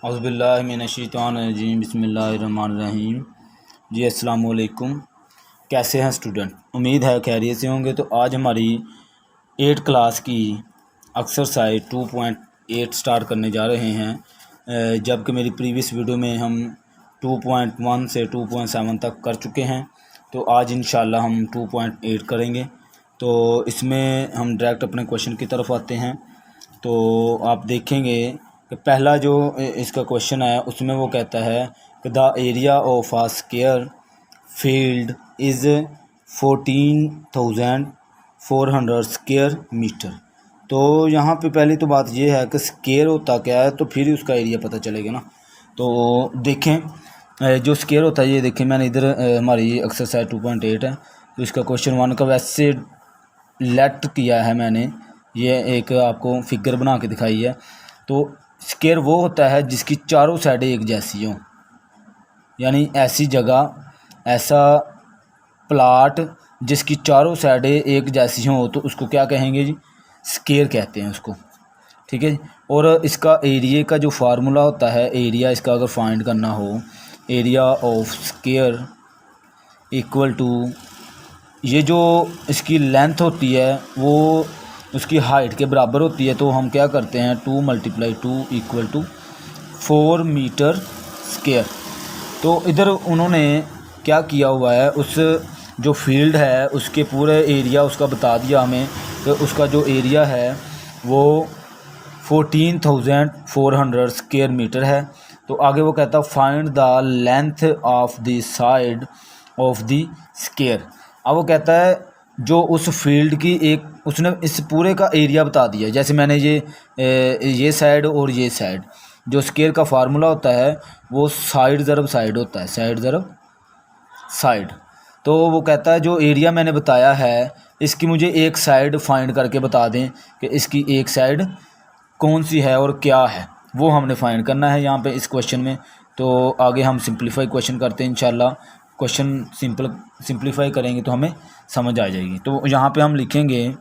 औज़ुबिल्लाहिमिनश्शैतानिर्रजीम बिस्मिल्लाहिर्रहमानिर्रहीम। जी अस्सलाम वालेकुम। कैसे हैं स्टूडेंट? उम्मीद है खैरियत से होंगे। तो आज हमारी 8 क्लास की एक्सरसाइज 2.8 स्टार्ट करने जा रहे हैं, जबकि मेरी प्रीवियस वीडियो में हम 2.1 से 2.7 तक कर चुके हैं। तो आज इंशाल्लाह हम 2.8 करेंगे। तो इसमें हम डायरेक्ट अपने क्वेश्चन की तरफ आते हैं। तो आप देखेंगे कि पहला जो इसका क्वेश्चन है उसमें वो कहता है कि the area of a square field is 14,400 square metre. तो यहाँ पे पहली तो बात ये है कि स्क्वायर होता क्या है, तो फिर ही उसका एरिया पता चलेगा ना। तो देखें, जो स्क्वायर होता है ये देखें, मैंने इधर हमारी एक्सरसाइज 2.8 है, तो इसका क्वेश्चन 1 का वैसे लेट किया है मैंने, ये एक आपको फिगर बना के दिखाई है। तो स्क्वायर वो होता है जिसकी चारों साइडें एक जैसी हों, यानी ऐसी जगह, ऐसा प्लाट जिसकी चारों साइडें एक जैसी हों, तो उसको क्या कहेंगे जी? स्क्वायर कहते हैं उसको। ठीक है। और इसका एरिया का जो फार्मूला होता है, एरिया इसका अगर फाइंड करना हो, area of square equal to, ये जो इसकी लेंथ होती है वो उसकी हाइट के बराबर होती है। तो हम क्या करते हैं, 2 × 2 इक्वल टू 4 मीटर स्क्वायर। तो इधर उन्होंने क्या किया हुआ है, उस जो फील्ड है उसके पूरे एरिया उसका बता दिया हमें। तो उसका जो एरिया है वो 14,400 स्क्वायर मीटर है। तो आगे वो कहता है find the length of the side of the square. अब वो कहता है जो उस फील्ड की एक, उसने इस पूरे का एरिया बता दिया। जैसे मैंने ये साइड और ये साइड, जो स्क्वायर का फार्मूला होता है वो साइड ज़रब साइड होता है, साइड ज़रब साइड। तो वो कहता है जो एरिया मैंने बताया है इसकी मुझे एक साइड फाइंड करके बता दें कि इसकी एक साइड कौन सी है और क्या है, वो हमने फाइंड करना है यहाँ पे इस क्वेश्चन में। तो आगे हम सिंप्लीफाई क्वेश्चन करते हैं इंशाल्लाह। क्वेश्चन सिंप्लीफाई करेंगे तो हमें समझ आ जाएगी। तो यहाँ पे हम लिखेंगे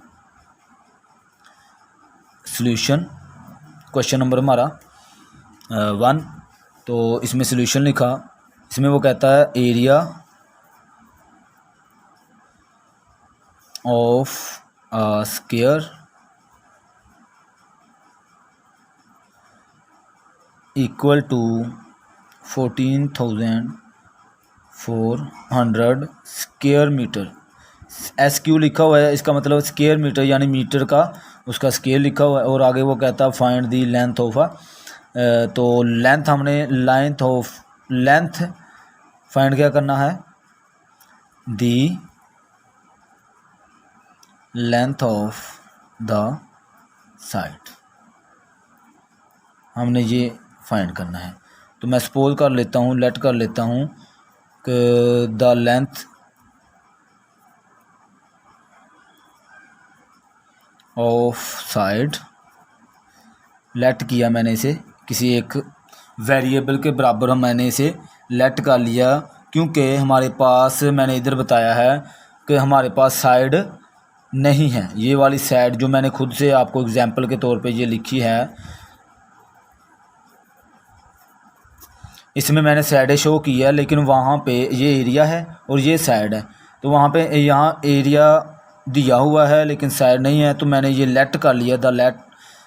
सॉल्यूशन, क्वेश्चन नंबर हमारा 1। तो इसमें सॉल्यूशन लिखा, इसमें वो कहता है area of a square equal to 14,400 square metre. SQ लिखा हुआ है, इसका मतलब स्क्वायर मीटर यानी मीटर का उसका स्केल लिखा हुआ है। और आगे वो कहता है फाइंड दी लेंथ ऑफ तो लेंथ, हमने लेंथ फाइंड क्या करना है, the length of the side, हमने ये फाइंड करना है। तो मैं सपोज कर लेता हूँ, लेट कर लेता हूँ कि the length of side, let किया मैंने इसे किसी एक वेरिएबल के बराबर, मैंने इसे लेट कर लिया क्योंकि हमारे पास, मैंने इधर बताया है कि हमारे पास साइड नहीं है। ये वाली साइड जो मैंने खुद से आपको एग्जांपल के तौर पे ये लिखी है, इसमें मैंने साइडें शो की है, लेकिन वहाँ पे ये एरिया है और ये साइड है। तो वहाँ पे यहाँ एरिया दिया हुआ है लेकिन साइड नहीं है। तो मैंने ये लेट कर लिया the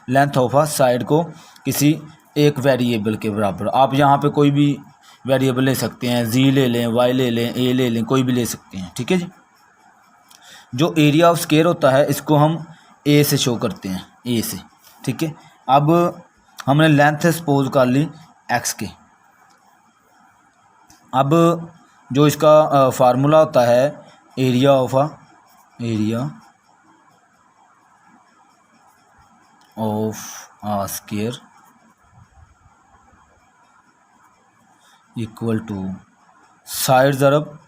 length of a side को किसी एक वेरिएबल के बराबर। आप यहाँ पे कोई भी वेरिएबल ले सकते हैं, जी ले लें, वाई ले लें, ए ले लें, कोई भी ले सकते हैं। ठीक है जी। जो एरिया ऑफ स्क्वायर होता है इसको हम ए से शो करते हैं, ए से। ठीक है। अब हमने लेंथ सपोज कर ली एक्स के। अब जो इसका फार्मूला होता है area of a square equal to side ज़रब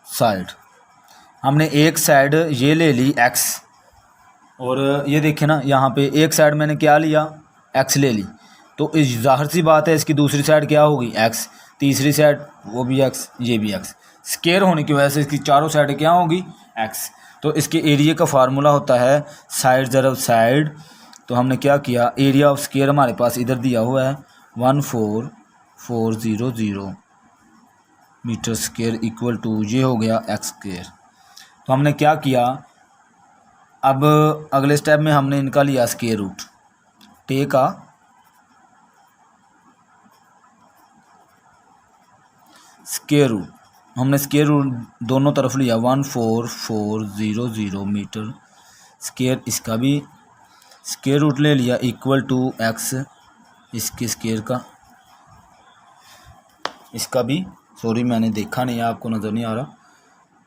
साइड। हमने एक साइड ये ले ली x, और ये देखें ना, यहाँ पे एक साइड मैंने क्या लिया, x ले ली। तो इस ज़ाहिर सी बात है इसकी दूसरी साइड क्या होगी, x, तीसरी साइड वो भी x, ये भी x। स्क्वायर होने की वजह से इसकी चारों साइड क्या होगी, x। तो इसके एरिया का फार्मूला होता है साइड ज़रब साइड। तो हमने क्या किया, एरिया ऑफ स्क्वायर हमारे पास इधर दिया हुआ है 14,400 मीटर स्क्वायर इक्वल टू ये हो गया एक्स स्क्वायर। तो हमने क्या किया, अब अगले स्टेप में हमने इनका लिया square root. Take a square root, हमने स्क्वायर रूट दोनों तरफ लिया 14,400 मीटर स्क्वायर, इसका भी स्क्वायर रूट ले लिया इक्वल टू एक्स, इसके स्क्वायर का, इसका भी, सॉरी मैंने देखा नहीं है, आपको नज़र नहीं आ रहा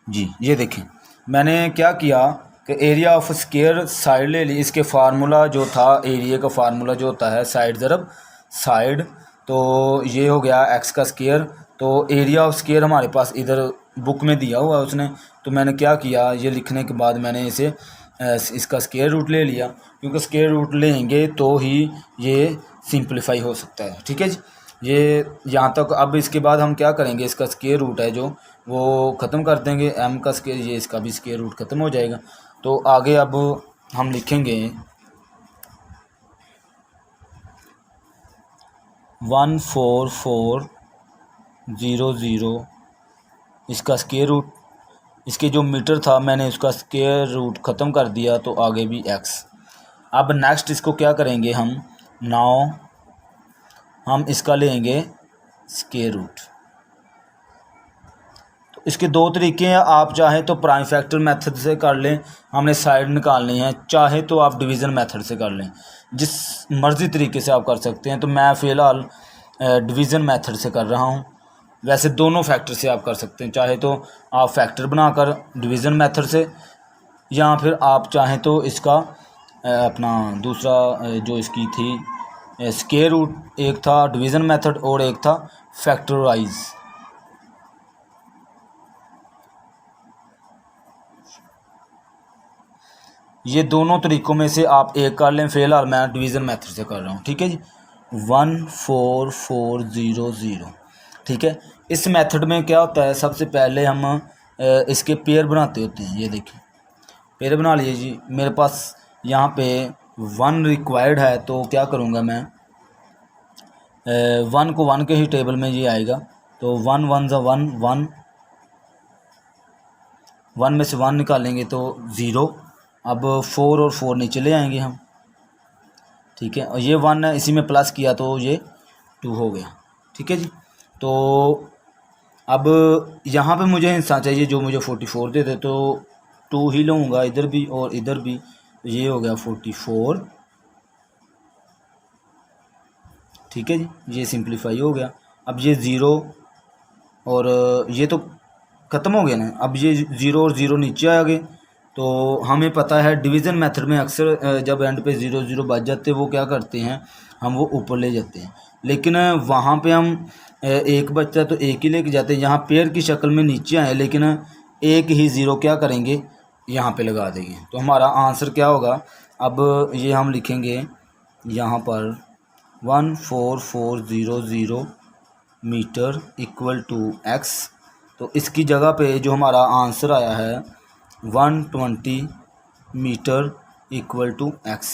जी। ये देखें मैंने क्या किया कि एरिया ऑफ स्क्वायर साइड ले ली, इसके फार्मूला जो था, एरिया का फार्मूला जो होता है साइड ज़रब साइड, तो ये हो गया एक्स का स्क्वायर। तो एरिया ऑफ स्क्वायर हमारे पास इधर बुक में दिया हुआ है उसने, तो मैंने क्या किया, ये लिखने के बाद मैंने इसे इसका स्क्वायर रूट ले लिया, क्योंकि स्क्वायर रूट लेंगे तो ही ये सिंपलीफाई हो सकता है। ठीक है जी, ये यहाँ तक। अब इसके बाद हम क्या करेंगे, इसका स्क्वायर रूट है जो वो ख़त्म कर देंगे, m का स्क्वायर, ये इसका भी स्क्वायर रूट ख़त्म हो जाएगा। तो आगे अब हम लिखेंगे 14,400 इसका स्क्वायर रूट, इसके जो मीटर था मैंने उसका स्क्वायर रूट ख़त्म कर दिया, तो आगे भी x। अब नेक्स्ट इसको क्या करेंगे हम, नाउ हम इसका लेंगे स्क्वायर रूट। तो इसके दो तरीके हैं, आप चाहें तो प्राइम फैक्टर मेथड से कर लें, हमने साइड निकालनी है, चाहे तो आप डिवीज़न मेथड से कर लें, जिस मर्ज़ी तरीके से आप कर सकते हैं। तो मैं फ़िलहाल डिवीज़न मेथड से कर रहा हूं। वैसे दोनों फैक्टर से आप कर सकते हैं, चाहे तो आप फैक्टर बनाकर डिवीज़न मेथड से, या फिर आप चाहें तो इसका अपना दूसरा जो इसकी थी स्क्वायर रूट, एक था डिवीज़न मेथड और एक था फैक्टराइज। ये दोनों तरीक़ों में से आप एक कर लें, फ़िलहाल मैं डिवीज़न मेथड से कर रहा हूँ। ठीक है जी, 14,400। ठीक है, इस मेथड में क्या होता है, सबसे पहले हम इसके पेयर बनाते होते हैं। ये देखिए पेयर बना लिए जी, मेरे पास यहाँ पे 1 रिक्वायर्ड है, तो क्या करूँगा मैं, 1 को 1 के ही टेबल में ये आएगा, तो 1 1 ज़ा 1 1, 1 में से 1 निकालेंगे तो 0। अब 4 और 4 नीचे ले आएंगे हम। ठीक है, और ये 1 है, इसी में प्लस किया तो ये 2 हो गया। ठीक है जी, तो अब यहाँ पे मुझे हिस्सा चाहिए जो मुझे 44 दे दे, तो 2 ही लूँगा इधर भी और इधर भी, तो ये हो गया 44। ठीक है जी, ये सिंप्लीफाई हो गया। अब ये 0 और ये तो ख़त्म हो गया ना, अब ये 0 और 0 नीचे आ गए। तो हमें पता है डिवीज़न मेथड में अक्सर जब एंड पे 0 0 बच जाते हैं, वो क्या करते हैं, हम वो ऊपर ले जाते हैं, लेकिन वहाँ पे हम एक बचता है तो एक ही लेके जाते हैं। यहाँ पेयर की शक्ल में नीचे आए, लेकिन एक ही 0 क्या करेंगे, यहाँ पे लगा देंगे, तो हमारा आंसर क्या होगा। अब ये हम लिखेंगे यहाँ पर 14,400 मीटर इक्वल टू x। तो इसकी जगह पे जो हमारा आंसर आया है 120 मीटर इक्वल टू x,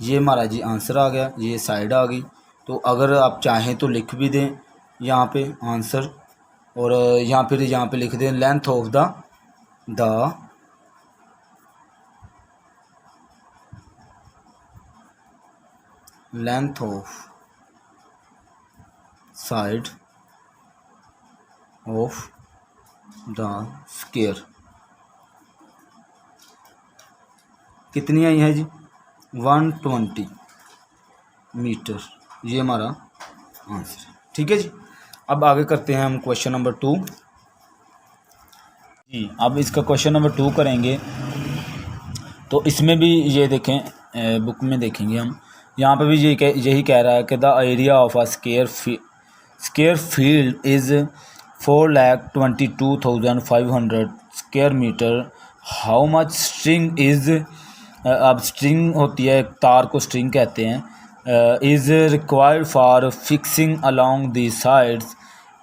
ये हमारा जी आंसर आ गया, ये साइड आ गई। तो अगर आप चाहें तो लिख भी दें यहाँ पे आंसर, और यहाँ पे लिख दें length of the length of side of the square कितनी आई है जी, 120 मीटर, ये हमारा आंसर है। ठीक है जी, अब आगे करते हैं हम क्वेश्चन नंबर 2 जी। अब इसका क्वेश्चन नंबर 2 करेंगे, तो इसमें भी ये देखें, बुक में देखेंगे हम, यहाँ पे भी यही कह रहा है कि the area of a square field is 4,22,500 square metre. How much string is, अब स्ट्रिंग होती है, एक तार को स्ट्रिंग कहते हैं, is required for fixing along the sides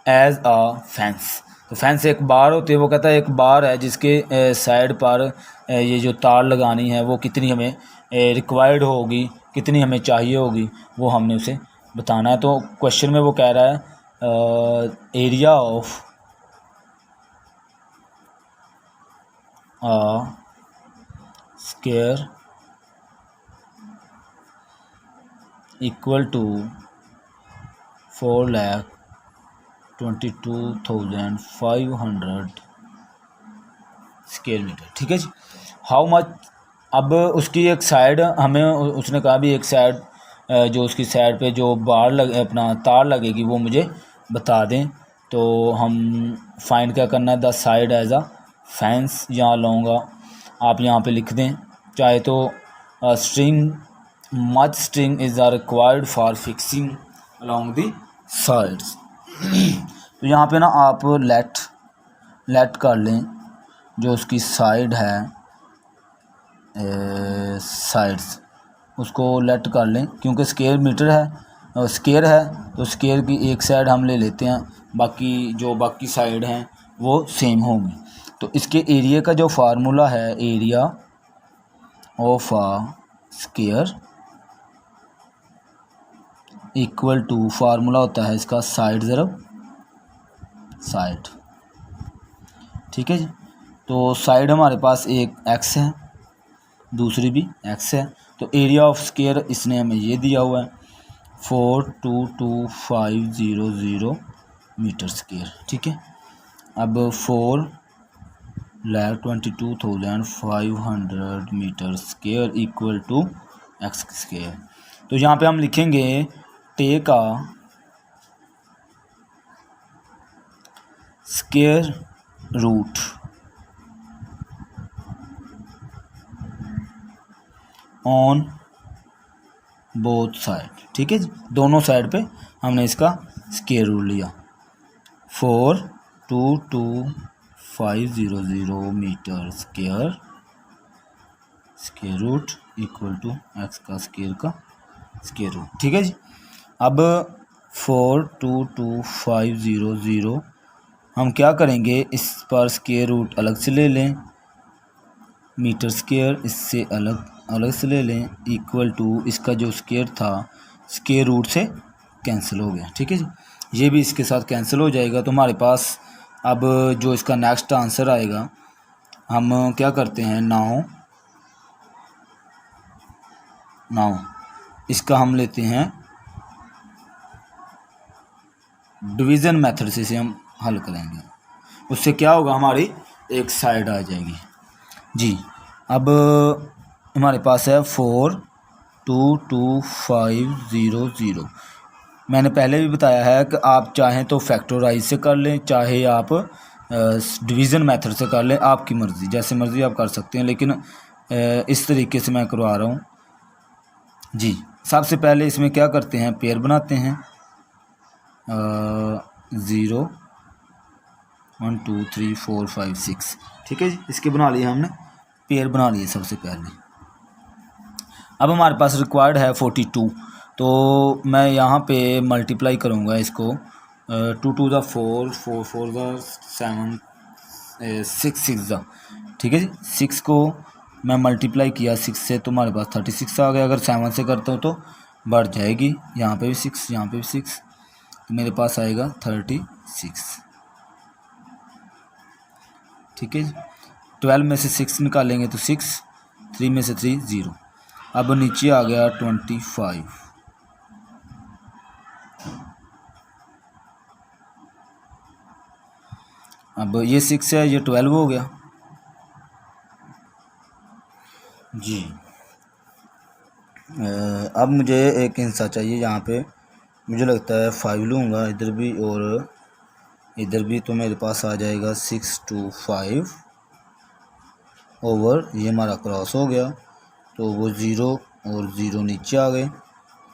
as a fence. तो फेंस एक बार होती है, वो कहता है एक बार है जिसके साइड पर ये जो तार लगानी है वो कितनी हमें रिक्वायर्ड होगी, कितनी हमें चाहिए होगी, वो हमने उसे बताना है। तो क्वेश्चन में वो कह रहा है area of square equal to 4,22,500 square metre. ठीक है जी। हाउ मच, अब उसकी एक साइड हमें उसने कहा भी एक साइड जो उसकी साइड पे जो बार लगे अपना तार लगेगी वो मुझे बता दें। तो हम फाइंड क्या करना है, the side as a fence यहाँ लाऊंगा, आप यहाँ पे लिख दें चाहे तो string much string is are required for fixing along the sides. तो यहाँ पे ना आप लेट कर लें जो उसकी साइड है साइड्स उसको लेट कर लें, क्योंकि स्क्वायर मीटर है स्क्वायर है तो स्क्वायर की एक साइड हम ले लेते हैं, बाकी साइड हैं वो सेम होंगी। तो इसके एरिया का जो फार्मूला है, area of a square equal to, formula होता है इसका साइड ज़रब साइड। ठीक है जी। तो साइड हमारे पास एक एक्स है, दूसरी भी एक्स है, तो एरिया ऑफ स्क्वायर इसने हमें ये दिया हुआ है 422,500 मीटर स्क्वायर। ठीक है। अब 4,22,500 metre square equal to X square. तो यहाँ पे हम लिखेंगे take a square root on both side. ठीक है जी। दोनों साइड पे हमने इसका स्क्वायर रूट लिया 422,500 metre square root equal to X का स्क्वायर रूट। ठीक है जी। अब 422,500 हम क्या करेंगे, इस पर स्क्वायर रूट अलग से ले लें, मीटर स्क्वायर इससे अलग से ले लें, इक्वल टू इसका जो स्क्वायर था स्क्वायर रूट से कैंसिल हो गया। ठीक है जी। ये भी इसके साथ कैंसिल हो जाएगा। तो हमारे पास अब जो इसका नेक्स्ट आंसर आएगा, हम क्या करते हैं, नाउ इसका हम लेते हैं डिवीज़न मेथड से इसे हम हल करेंगे। उससे क्या होगा, हमारी एक साइड आ जाएगी जी। अब हमारे पास है 422,500। मैंने पहले भी बताया है कि आप चाहें तो फैक्टराइज से कर लें, चाहे आप डिवीज़न मेथड से कर लें, आपकी मर्ज़ी, जैसे मर्ज़ी आप कर सकते हैं, लेकिन इस तरीके से मैं करवा रहा हूँ जी। सबसे पहले इसमें क्या करते हैं, पेयर बनाते हैं 0 1 2 3 4 5 6। ठीक है जी। इसके बना लिए हमने, पेयर बना लिए सबसे पहले। अब हमारे पास रिक्वायर्ड है 42, तो मैं यहाँ पे मल्टीप्लाई करूँगा इसको 2 2 ज़ा 4 4 4 ज़ा 7 6 6 ज़ा। ठीक है जी। 6 को मैं मल्टीप्लाई किया 6 से तो हमारे पास 36 आ गया। अगर 7 से करता हूँ तो बढ़ जाएगी, यहाँ पे भी 6 यहाँ पे भी 6, तो मेरे पास आएगा 36। ठीक है जी। 12 में से 6 निकालेंगे तो 6, 3 में से 3 0। अब नीचे आ गया 25। अब ये 6 है, ये 12 हो गया जी। अब मुझे एक हिस्सा चाहिए, यहाँ पे मुझे लगता है 5 लूँगा इधर भी और इधर भी, तो मेरे पास आ जाएगा 6 2 5 ओवर, ये हमारा क्रॉस हो गया, तो वो 0 और 0 नीचे आ गए।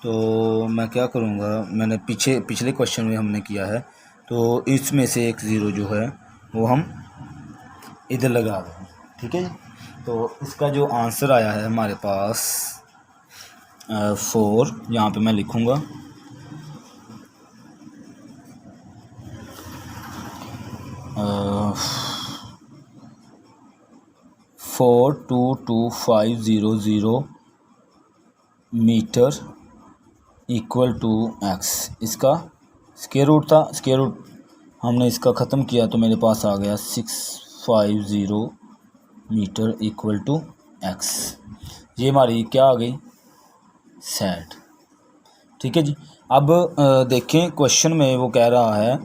तो मैं क्या करूँगा, मैंने पिछले क्वेश्चन में हमने किया है, तो इसमें से एक 0 जो है वो हम इधर लगा दें। ठीक है। तो इसका जो आंसर आया है हमारे पास 4, यहाँ पे मैं लिखूँगा 422,500 मीटर इक्वल टू एक्स, इसका स्क्वायर रूट था, स्क्वायर रूट हमने इसका ख़त्म किया तो मेरे पास आ गया 650 मीटर इक्वल टू एक्स। ये हमारी क्या आ गई, सेट। ठीक है जी। अब देखें क्वेश्चन में वो कह रहा है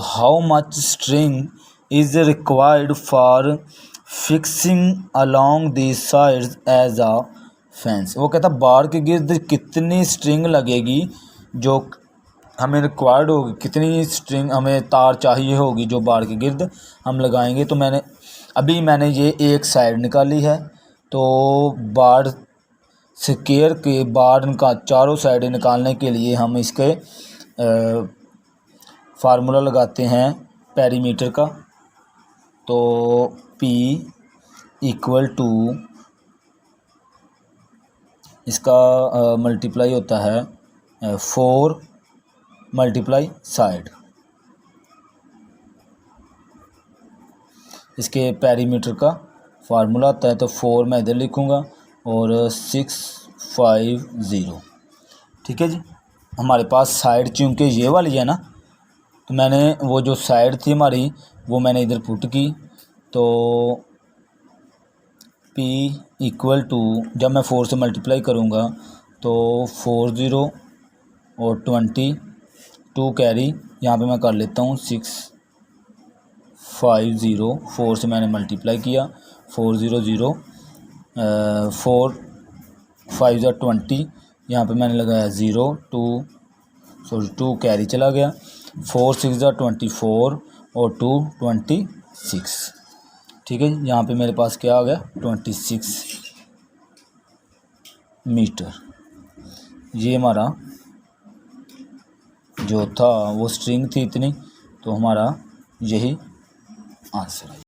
how much string is required for fixing along the sides as a fence. वो कहता बार के गिर्द कितनी स्ट्रिंग लगेगी जो हमें रिक्वायर्ड होगी, कितनी स्ट्रिंग हमें तार चाहिए होगी जो बार के गिर्द हम लगाएंगे। तो मैंने ये एक साइड निकाली है, तो बार स्क्वायर के बार का चारों साइडें निकालने के लिए हम इसके फार्मूला लगाते हैं पेरीमीटर का। तो P इक्वल टू इसका मल्टीप्लाई होता है 4 मल्टीप्लाई साइड, इसके पेरीमीटर का फार्मूला आता है। तो 4 मैं इधर लिखूँगा और 650। ठीक है जी। हमारे पास साइड चूँकि ये वाली है ना, तो मैंने वो जो साइड थी हमारी वो मैंने इधर पुट की। तो P इक्वल टू जब मैं 4 से मल्टीप्लाई करूँगा तो 40 और 20 2 कैरी यहाँ पे मैं कर लेता हूँ 650। 4 से मैंने मल्टीप्लाई किया 400 4 5 20, यहाँ पे मैंने लगाया 0 2 कैरी चला गया, 4 6 24 और 2 26। ठीक है। यहाँ पे मेरे पास क्या आ गया 26 मीटर। ये हमारा जो था वो स्ट्रिंग थी इतनी, तो हमारा यही आंसर है।